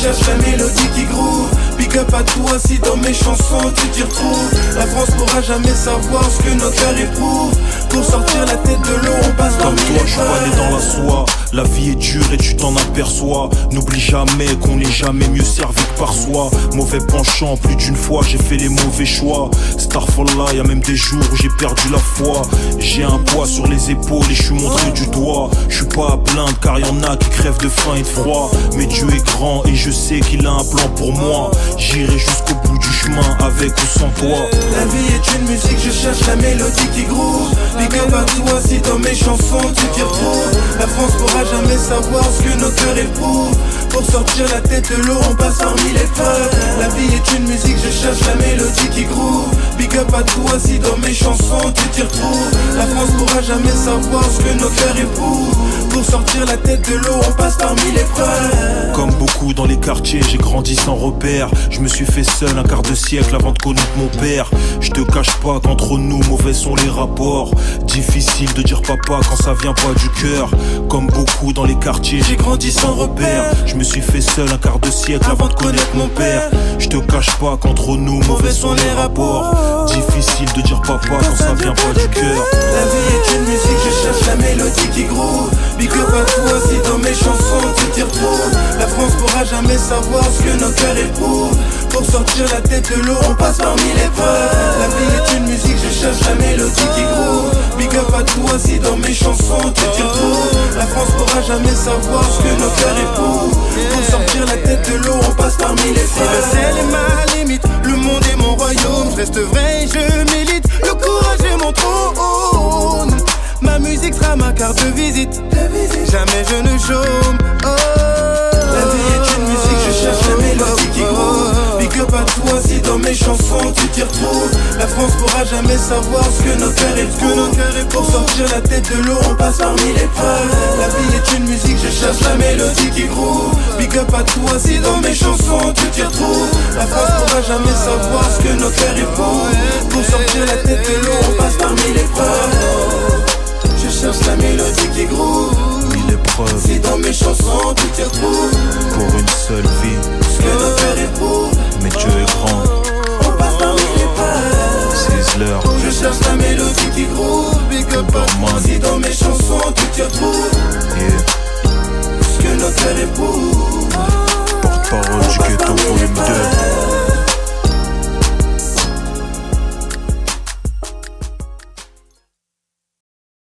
cherche la mélodie qui groove. Big up à toi si dans mes chansons tu t'y retrouves. La France pourra jamais savoir ce que nos cœurs éprouvent. Pour sortir la tête de l'eau, on passe comme parmi toi, les je suis pas né dans la soie. La vie est dure et tu t'en aperçois. N'oublie jamais qu'on n'est jamais mieux servi que par soi. Mauvais penchant, plus d'une fois j'ai fait les mauvais choix. Starfallah, y'a même des jours où j'ai perdu la foi. J'ai un poids sur les épaules et je suis montré du doigt. Je suis pas à plaindre car y'en a qui crèvent de faim et de froid. Mais Dieu est grand et je sais qu'il a un plan pour moi. J'irai jusqu'au bout du chemin avec ou sans toi. La vie est une musique, je cherche la mélodie qui groove. Big up à toi si dans mes chansons tu t'y retrouves. La France pourra jamais savoir ce que nos cœurs éprouvent. Pour sortir la tête de l'eau, on passe parmi les feux. La vie est une musique, je cherche la mélodie qui groove. Big up à toi si dans mes chansons tu t'y retrouves. La France pourra jamais savoir ce que nos cœurs éprouvent. Pour sortir la tête de l'eau, on passe parmi les feux. Comme beaucoup dans les quartiers, j'ai grandi sans repère. Je me suis fait seul un quart de siècle avant de connaître mon père. Je te cache pas qu'entre nous mauvais sont les rapports. Difficile de dire papa quand ça vient pas du cœur. Comme beaucoup dans les quartiers, j'ai grandi sans repère. Je me suis fait seul un quart de siècle avant de connaître mon père. Je te cache pas qu'entre nous mauvais sont les rapports. Difficile de dire papa quand ça vient pas du cœur. La vie est une musique, je cherche la mélodie qui groove. Big up à toi si dans mes chansons tu t'y retrouves. La France pourra jamais savoir ce que nos cœurs éprouvent. Pour sortir la tête de l'eau, on passe parmi les feux. La vie est une musique, je cherche la mélodie qui groove. Big up à toi si dans mes chansons tu t'y retrouves. La France pourra jamais savoir ce que nos cœurs éprouvent. Pour sortir la tête de l'eau, on passe parmi les feux. Le ciel est ma limite, le monde est mon royaume. Je reste vrai, je milite, le courage est mon trône. Ma musique sera ma carte de visite. Jamais je ne chôme. Oh. La vie est une musique, je cherche la mélodie qui groove. Big up à toi si dans mes chansons tu t'y retrouves. La France pourra jamais savoir ce que nos cœurs éprouvent. Pour sortir la tête de l'eau, on passe parmi les feux. La vie est une musique, je cherche la mélodie qui groove. Big up à toi si dans mes chansons tu t'y retrouves. La France pourra jamais savoir ce que nos cœurs éprouvent. Pour sortir la tête de l'eau, on passe parmi les feux. Je cherche la mélodie qui groove. Mille épreuves. Si dans mes chansons tu t'y retrouves.